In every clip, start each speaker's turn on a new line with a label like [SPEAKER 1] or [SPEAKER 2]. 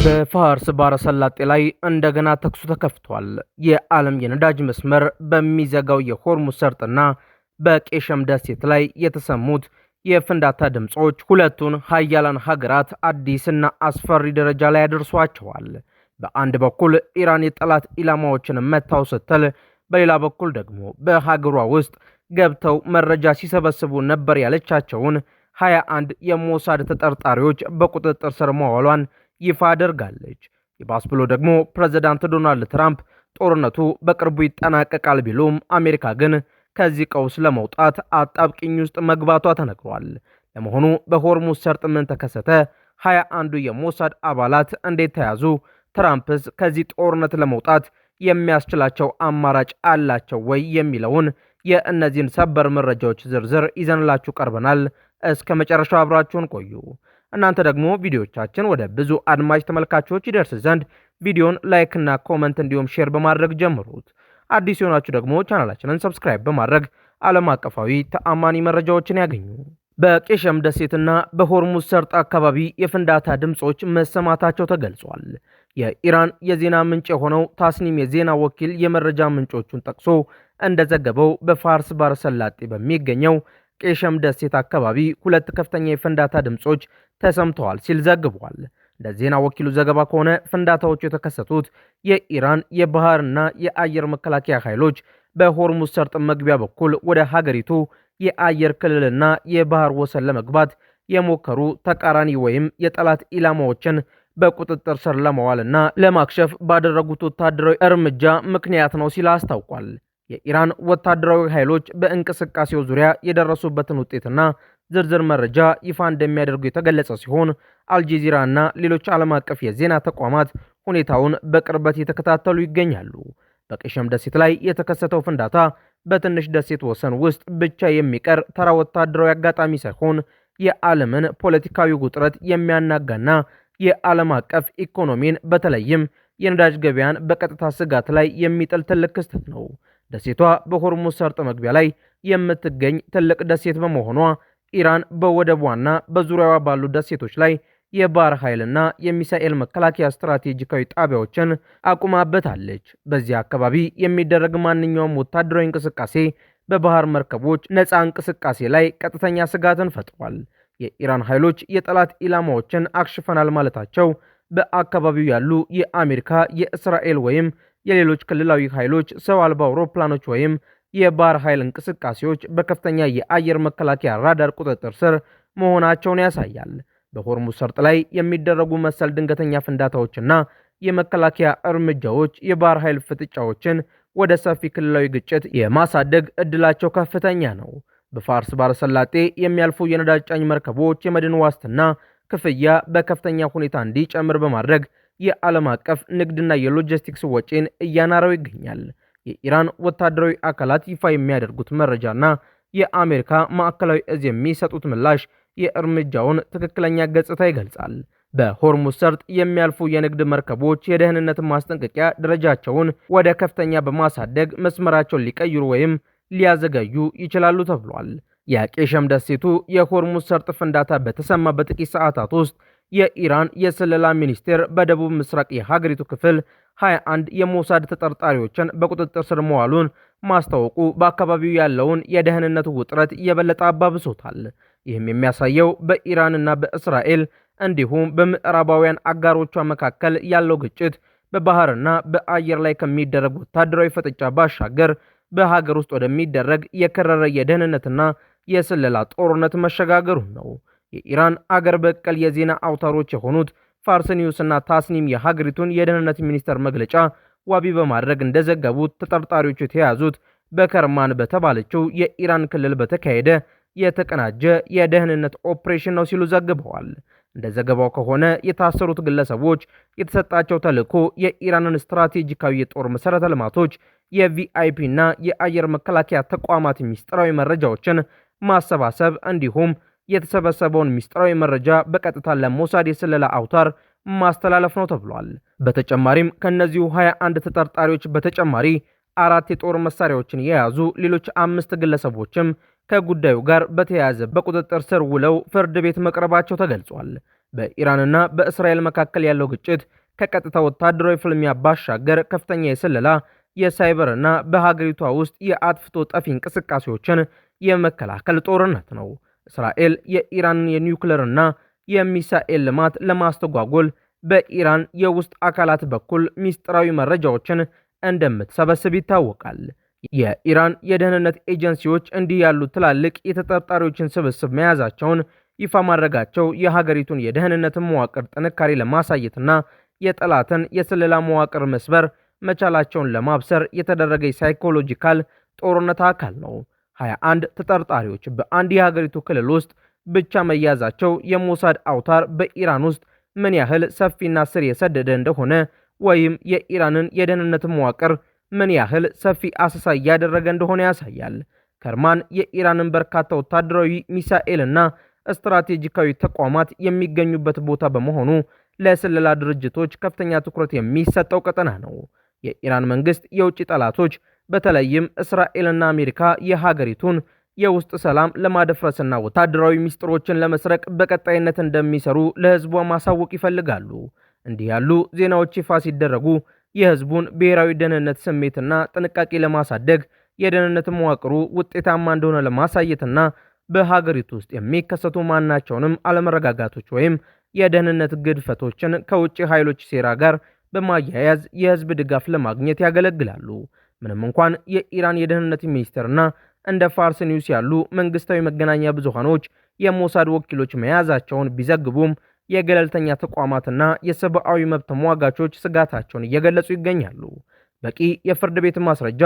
[SPEAKER 1] በፋርስ ባሕረ ሰላጤ ላይ እንደገና ተኩሱ ተከፍቷል። የዓለም የነዳጅ መስመር በሚዘጋው የሆርሙዝ ሰርጥና በቄሸም ደሴት ላይ የተሰሙት የፍንዳታ ድምጾች ሁለቱን ሀያላን ሀገራት አዲስና አስፈሪ ደረጃ ላይ ያደርሷቸዋል። በአንድ በኩል ኢራን የጠላት ኢላማዎችን መታው ስትል፣ በሌላ በኩል ደግሞ በሀገሯ ውስጥ ገብተው መረጃ ሲሰበስቡ ነበር ያለቻቸውን 21 የሞሳድ ተጠርጣሪዎች በቁጥጥር ስር መዋሏን ይፋ አድርጋለች። ይባስ ብሎ ደግሞ ፕሬዝዳንት ዶናልድ ትራምፕ ጦርነቱ በቅርቡ ይጠናቀቃል ቢሉም አሜሪካ ግን ከዚህ ቀውስ ለመውጣት አጣብቂኝ ውስጥ መግባቷ ተነግሯል። ለመሆኑ በሆርሙዝ ሰርጥ ምን ተከሰተ? 21ዱ የሞሳድ አባላት እንዴት ተያዙ? ትራምፕስ ከዚህ ጦርነት ለመውጣት የሚያስችላቸው አማራጭ አላቸው ወይ? የሚለውን የእነዚህን ሰበር መረጃዎች ዝርዝር ይዘንላችሁ ቀርበናል። እስከ መጨረሻው አብራችሁን ቆዩ። እናንተ ደግሞ ቪዲዮቻችን ወደ ብዙ አድማጭ ተመልካቾች ይደርስ ዘንድ ቪዲዮን ላይክ እና ኮመንት እንዲሁም ሼር በማድረግ ጀምሩት። አዲስ የሆናችሁ ደግሞ ቻናላችንን ሰብስክራይብ በማድረግ ዓለም አቀፋዊ ተአማኒ መረጃዎችን ያገኙ። በቄሸም ደሴትና በሆርሙዝ ሰርጥ አካባቢ የፍንዳታ ድምጾች መሰማታቸው ተገልጿል። የኢራን የዜና ምንጭ የሆነው ታስኒም የዜና ወኪል የመረጃ ምንጮቹን ጠቅሶ እንደዘገበው በፋርስ ባሕረ ሰላጤ በሚገኘው ቄሸም ደሴት አካባቢ ሁለት ከፍተኛ የፍንዳታ ድምጾች ተሰምተዋል ሲል ዘግቧል። እንደ ዜና ወኪሉ ዘገባ ከሆነ ፍንዳታዎቹ የተከሰቱት የኢራን የባህርና የአየር መከላከያ ኃይሎች በሆርሙዝ ሰርጥ መግቢያ በኩል ወደ ሀገሪቱ የአየር ክልልና የባህር ወሰን ለመግባት የሞከሩ ተቃራኒ ወይም የጠላት ኢላማዎችን በቁጥጥር ስር ለማዋልና ለማክሸፍ ባደረጉት ወታደራዊ እርምጃ ምክንያት ነው ሲል አስታውቋል። የኢራን ወታደራዊ ኃይሎች በእንቅስቃሴው ዙሪያ የደረሱበትን ውጤትና ዝርዝር መረጃ ይፋ እንደሚያደርጉ የተገለጸ ሲሆን አልጀዚራ እና ሌሎች ዓለም አቀፍ የዜና ተቋማት ሁኔታውን በቅርበት እየተከታተሉ ይገኛሉ። በቄሸም ደሴት ላይ የተከሰተው ፍንዳታ በትንሽ ደሴት ወሰን ውስጥ ብቻ የሚቀር ተራ ወታደራዊ አጋጣሚ ሳይሆን የዓለምን ፖለቲካዊ ውጥረት የሚያናጋና የዓለም አቀፍ ኢኮኖሚን በተለይም የነዳጅ ገበያን በቀጥታ ስጋት ላይ የሚጥል ትልቅ ክስተት ነው። ደሴቷ በሆርሙዝ ሰርጥ መግቢያ ላይ የምትገኝ ትልቅ ደሴት በመሆኗ ኢራን በወደቧና በዙሪያዋ ባሉ ደሴቶች ላይ የባህር ኃይልና የሚሳኤል መከላከያ ስትራቴጂካዊ ጣቢያዎችን አቁማበታለች። በዚህ አካባቢ የሚደረግ ማንኛውም ወታደራዊ እንቅስቃሴ በባህር መርከቦች ነፃ እንቅስቃሴ ላይ ቀጥተኛ ስጋትን ፈጥሯል። የኢራን ኃይሎች የጠላት ኢላማዎችን አክሽፈናል ማለታቸው በአካባቢው ያሉ የአሜሪካ፣ የእስራኤል ወይም የሌሎች ክልላዊ ኃይሎች ሰው አልባ አውሮፕላኖች ወይም የባህር ኃይል እንቅስቃሴዎች በከፍተኛ የአየር መከላከያ ራዳር ቁጥጥር ስር መሆናቸውን ያሳያል። በሆርሙዝ ሰርጥ ላይ የሚደረጉ መሰል ድንገተኛ ፍንዳታዎችና የመከላከያ እርምጃዎች የባህር ኃይል ፍጥጫዎችን ወደ ሰፊ ክልላዊ ግጭት የማሳደግ እድላቸው ከፍተኛ ነው። በፋርስ ባሕረ ሰላጤ የሚያልፉ የነዳጅ ጫኝ መርከቦች የመድን ዋስትና ክፍያ በከፍተኛ ሁኔታ እንዲጨምር በማድረግ የዓለም አቀፍ ንግድና የሎጂስቲክስ ወጪን እያናረው ይገኛል። የኢራን ወታደራዊ አካላት ይፋ የሚያደርጉት መረጃና የአሜሪካ ማዕከላዊ እዝ የሚሰጡት ምላሽ የእርምጃውን ትክክለኛ ገጽታ ይገልጻል። በሆርሙዝ ሰርጥ የሚያልፉ የንግድ መርከቦች የደህንነት ማስጠንቀቂያ ደረጃቸውን ወደ ከፍተኛ በማሳደግ መስመራቸውን ሊቀይሩ ወይም ሊያዘገዩ ይችላሉ ተብሏል። የቄሸም ደሴቱ የሆርሙዝ ሰርጥ ፍንዳታ በተሰማ በጥቂት ሰዓታት ውስጥ የኢራን የስለላ ሚኒስቴር በደቡብ ምስራቅ የሀገሪቱ ክፍል 21 የሞሳድ ተጠርጣሪዎችን በቁጥጥር ስር መዋሉን ማስታወቁ በአካባቢው ያለውን የደህንነት ውጥረት የበለጠ አባብሶታል። ይህም የሚያሳየው በኢራንና በእስራኤል እንዲሁም በምዕራባውያን አጋሮቿ መካከል ያለው ግጭት በባህርና በአየር ላይ ከሚደረግ ወታደራዊ ፍጥጫ ባሻገር በሀገር ውስጥ ወደሚደረግ የከረረ የደህንነትና የስለላ ጦርነት መሸጋገሩን ነው። የኢራን አገር በቀል የዜና አውታሮች የሆኑት ፋርስ ኒውስ እና ታስኒም የሀገሪቱን የደህንነት ሚኒስቴር መግለጫ ዋቢ በማድረግ እንደዘገቡት ተጠርጣሪዎቹ የተያዙት በከርማን በተባለችው የኢራን ክልል በተካሄደ የተቀናጀ የደህንነት ኦፕሬሽን ነው ሲሉ ዘግበዋል። እንደ ዘገባው ከሆነ የታሰሩት ግለሰቦች የተሰጣቸው ተልዕኮ የኢራንን ስትራቴጂካዊ የጦር መሠረተ ልማቶች፣ የቪአይፒ እና የአየር መከላከያ ተቋማት ሚስጥራዊ መረጃዎችን ማሰባሰብ እንዲሁም የተሰበሰበውን ሚስጥራዊ መረጃ በቀጥታ ለሞሳድ የስለላ አውታር ማስተላለፍ ነው ተብሏል። በተጨማሪም ከነዚሁ 21 ተጠርጣሪዎች በተጨማሪ 4 የጦር መሳሪያዎችን የያዙ ሌሎች 5 ግለሰቦችም ከጉዳዩ ጋር በተያያዘ በቁጥጥር ስር ውለው ፍርድ ቤት መቅረባቸው ተገልጿል። በኢራንና በእስራኤል መካከል ያለው ግጭት ከቀጥታ ወታደራዊ ፍልሚያ ባሻገር ከፍተኛ የስለላ የሳይበርና በሀገሪቷ ውስጥ የአጥፍቶ ጠፊ እንቅስቃሴዎችን የመከላከል ጦርነት ነው። እስራኤል የኢራንን የኒውክሌርና የሚሳኤል ልማት ለማስተጓጎል በኢራን የውስጥ አካላት በኩል ሚስጥራዊ መረጃዎችን እንደምትሰበስብ ይታወቃል። የኢራን የደህንነት ኤጀንሲዎች እንዲህ ያሉ ትላልቅ የተጠርጣሪዎችን ስብስብ መያዛቸውን ይፋ ማድረጋቸው የሀገሪቱን የደህንነት መዋቅር ጥንካሬ ለማሳየትና የጠላትን የስለላ መዋቅር መስበር መቻላቸውን ለማብሰር የተደረገ የሳይኮሎጂካል ጦርነት አካል ነው። 21 ተጠርጣሪዎች በአንድ የሀገሪቱ ክልል ውስጥ ብቻ መያዛቸው የሞሳድ አውታር በኢራን ውስጥ ምን ያህል ሰፊና ስር የሰደደ እንደሆነ ወይም የኢራንን የደህንነት መዋቅር ምን ያህል ሰፊ አሰሳ እያደረገ እንደሆነ ያሳያል። ከርማን የኢራንን በርካታ ወታደራዊ ሚሳኤልና ስትራቴጂካዊ ተቋማት የሚገኙበት ቦታ በመሆኑ ለስለላ ድርጅቶች ከፍተኛ ትኩረት የሚሰጠው ቀጠና ነው። የኢራን መንግስት የውጭ ጠላቶች በተለይም እስራኤልና አሜሪካ የሀገሪቱን የውስጥ ሰላም ለማደፍረስና ወታደራዊ ሚስጥሮችን ለመስረቅ በቀጣይነት እንደሚሰሩ ለህዝቧ ማሳወቅ ይፈልጋሉ። እንዲህ ያሉ ዜናዎች ይፋ ሲደረጉ የህዝቡን ብሔራዊ ደህንነት ስሜትና ጥንቃቄ ለማሳደግ የደህንነት መዋቅሩ ውጤታማ እንደሆነ ለማሳየትና በሀገሪቱ ውስጥ የሚከሰቱ ማናቸውንም አለመረጋጋቶች ወይም የደህንነት ግድፈቶችን ከውጭ ኃይሎች ሴራ ጋር በማያያዝ የህዝብ ድጋፍ ለማግኘት ያገለግላሉ። ምንም እንኳን የኢራን የደህንነት ሚኒስቴርና እንደ ፋርስ ኒውስ ያሉ መንግስታዊ መገናኛ ብዙሃኖች የሞሳድ ወኪሎች መያዛቸውን ቢዘግቡም የገለልተኛ ተቋማትና የሰብአዊ መብት ተሟጋቾች ስጋታቸውን እየገለጹ ይገኛሉ። በቂ የፍርድ ቤት ማስረጃ፣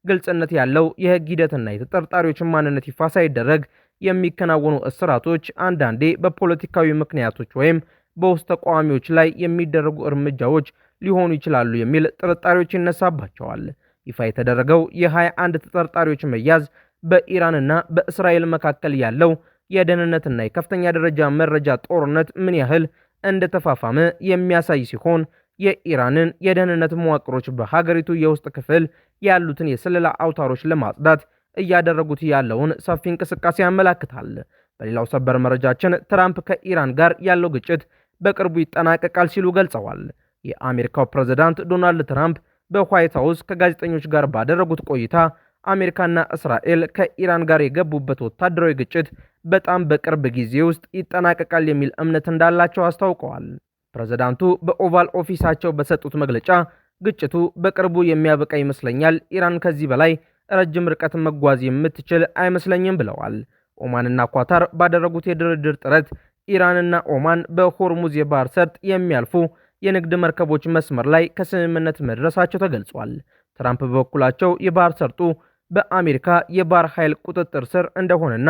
[SPEAKER 1] ግልጽነት ያለው የህግ ሂደትና የተጠርጣሪዎችን ማንነት ይፋ ሳይደረግ የሚከናወኑ እስራቶች አንዳንዴ በፖለቲካዊ ምክንያቶች ወይም በውስጥ ተቃዋሚዎች ላይ የሚደረጉ እርምጃዎች ሊሆኑ ይችላሉ የሚል ጥርጣሬዎች ይነሳባቸዋል። ይፋ የተደረገው የ21 ተጠርጣሪዎች መያዝ በኢራንና በእስራኤል መካከል ያለው የደህንነትና የከፍተኛ ደረጃ መረጃ ጦርነት ምን ያህል እንደተፋፋመ የሚያሳይ ሲሆን የኢራንን የደህንነት መዋቅሮች በሀገሪቱ የውስጥ ክፍል ያሉትን የስለላ አውታሮች ለማጽዳት እያደረጉት ያለውን ሰፊ እንቅስቃሴ ያመላክታል። በሌላው ሰበር መረጃችን ትራምፕ ከኢራን ጋር ያለው ግጭት በቅርቡ ይጠናቀቃል ሲሉ ገልጸዋል። የአሜሪካው ፕሬዝዳንት ዶናልድ ትራምፕ በዋይት ሃውስ ከጋዜጠኞች ጋር ባደረጉት ቆይታ አሜሪካና እስራኤል ከኢራን ጋር የገቡበት ወታደራዊ ግጭት በጣም በቅርብ ጊዜ ውስጥ ይጠናቀቃል የሚል እምነት እንዳላቸው አስታውቀዋል። ፕሬዝዳንቱ በኦቫል ኦፊሳቸው በሰጡት መግለጫ ግጭቱ በቅርቡ የሚያበቃ ይመስለኛል፣ ኢራን ከዚህ በላይ ረጅም ርቀት መጓዝ የምትችል አይመስለኝም ብለዋል። ኦማንና ኳታር ባደረጉት የድርድር ጥረት ኢራንና ኦማን በሆርሙዝ የባህር ሰርጥ የሚያልፉ የንግድ መርከቦች መስመር ላይ ከስምምነት መድረሳቸው ተገልጿል። ትራምፕ በበኩላቸው የባህር ሰርጡ በአሜሪካ የባህር ኃይል ቁጥጥር ስር እንደሆነና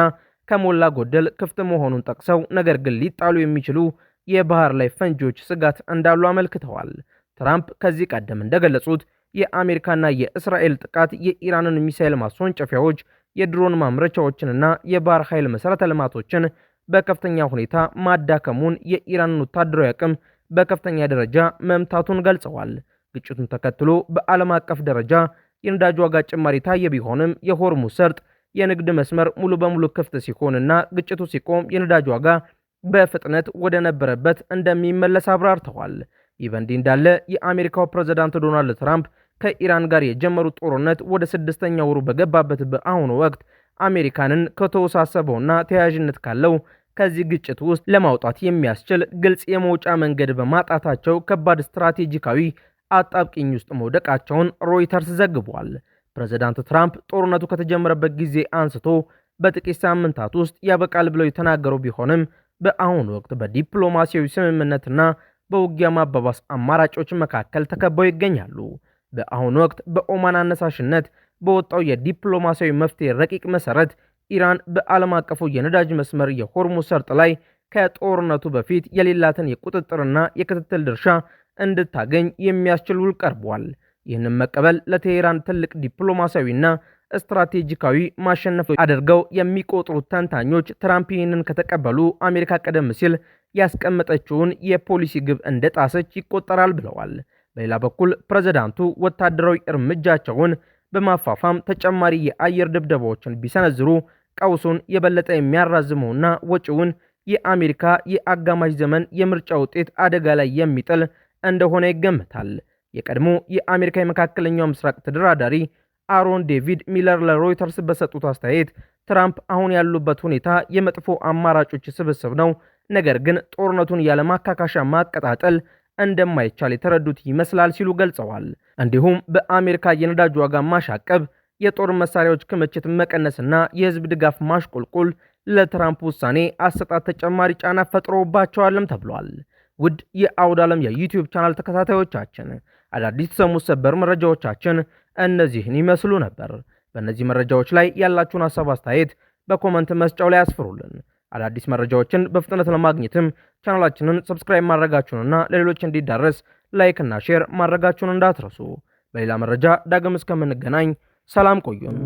[SPEAKER 1] ከሞላ ጎደል ክፍት መሆኑን ጠቅሰው ነገር ግን ሊጣሉ የሚችሉ የባህር ላይ ፈንጂዎች ስጋት እንዳሉ አመልክተዋል። ትራምፕ ከዚህ ቀደም እንደገለጹት የአሜሪካና የእስራኤል ጥቃት የኢራንን ሚሳኤል ማስወንጨፊያዎች፣ የድሮን ማምረቻዎችንና የባህር ኃይል መሠረተ ልማቶችን በከፍተኛ ሁኔታ ማዳከሙን፣ የኢራንን ወታደራዊ አቅም በከፍተኛ ደረጃ መምታቱን ገልጸዋል። ግጭቱን ተከትሎ በዓለም አቀፍ ደረጃ የነዳጅ ዋጋ ጭማሪ ታየ ቢሆንም የሆርሙዝ ሰርጥ የንግድ መስመር ሙሉ በሙሉ ክፍት ሲሆንና ግጭቱ ሲቆም የነዳጅ ዋጋ በፍጥነት ወደ ነበረበት እንደሚመለስ አብራርተዋል። ይህ በእንዲህ እንዳለ የአሜሪካው ፕሬዝዳንት ዶናልድ ትራምፕ ከኢራን ጋር የጀመሩት ጦርነት ወደ 6ኛ ወሩ በገባበት በአሁኑ ወቅት አሜሪካንን ከተወሳሰበውና ተያያዥነት ካለው ከዚህ ግጭት ውስጥ ለማውጣት የሚያስችል ግልጽ የመውጫ መንገድ በማጣታቸው ከባድ ስትራቴጂካዊ አጣብቂኝ ውስጥ መውደቃቸውን ሮይተርስ ዘግቧል። ፕሬዝዳንት ትራምፕ ጦርነቱ ከተጀመረበት ጊዜ አንስቶ በጥቂት ሳምንታት ውስጥ ያበቃል ብለው የተናገሩ ቢሆንም በአሁኑ ወቅት በዲፕሎማሲያዊ ስምምነትና በውጊያ ማባባስ አማራጮች መካከል ተከበው ይገኛሉ። በአሁኑ ወቅት በኦማን አነሳሽነት በወጣው የዲፕሎማሲያዊ መፍትሄ ረቂቅ መሰረት ኢራን በዓለም አቀፉ የነዳጅ መስመር የሆርሙዝ ሰርጥ ላይ ከጦርነቱ በፊት የሌላትን የቁጥጥርና የክትትል ድርሻ እንድታገኝ የሚያስችል ውል ቀርቧል። ይህንን መቀበል ለቴሄራን ትልቅ ዲፕሎማሲያዊና ስትራቴጂካዊ ማሸነፍ አድርገው የሚቆጥሩት ተንታኞች ትራምፕ ይህንን ከተቀበሉ አሜሪካ ቀደም ሲል ያስቀመጠችውን የፖሊሲ ግብ እንደጣሰች ይቆጠራል ብለዋል። በሌላ በኩል ፕሬዝዳንቱ ወታደራዊ እርምጃቸውን በማፋፋም ተጨማሪ የአየር ድብደባዎችን ቢሰነዝሩ ቀውሱን የበለጠ የሚያራዝመውና ወጪውን የአሜሪካ የአጋማሽ ዘመን የምርጫ ውጤት አደጋ ላይ የሚጥል እንደሆነ ይገመታል። የቀድሞ የአሜሪካ የመካከለኛው ምስራቅ ተደራዳሪ አሮን ዴቪድ ሚለር ለሮይተርስ በሰጡት አስተያየት ትራምፕ አሁን ያሉበት ሁኔታ የመጥፎ አማራጮች ስብስብ ነው፣ ነገር ግን ጦርነቱን ያለ ማካካሻ ማቀጣጠል እንደማይቻል የተረዱት ይመስላል ሲሉ ገልጸዋል። እንዲሁም በአሜሪካ የነዳጅ ዋጋ ማሻቀብ፣ የጦር መሳሪያዎች ክምችት መቀነስና የህዝብ ድጋፍ ማሽቆልቆል ለትራምፕ ውሳኔ አሰጣጥ ተጨማሪ ጫና ፈጥሮባቸዋልም ተብሏል። ውድ የአውድ ዓለም የዩቲዩብ ቻናል ተከታታዮቻችን አዳዲስ የተሰሙ ሰበር መረጃዎቻችን እነዚህን ይመስሉ ነበር። በእነዚህ መረጃዎች ላይ ያላችሁን ሀሳብ አስተያየት በኮመንት መስጫው ላይ አስፍሩልን። አዳዲስ መረጃዎችን በፍጥነት ለማግኘትም ቻናላችንን ሰብስክራይብ ማድረጋችሁንና ለሌሎች እንዲዳረስ ላይክ እና ሼር ማድረጋችሁን እንዳትረሱ። በሌላ መረጃ ዳግም እስከምንገናኝ ሰላም ቆዩን።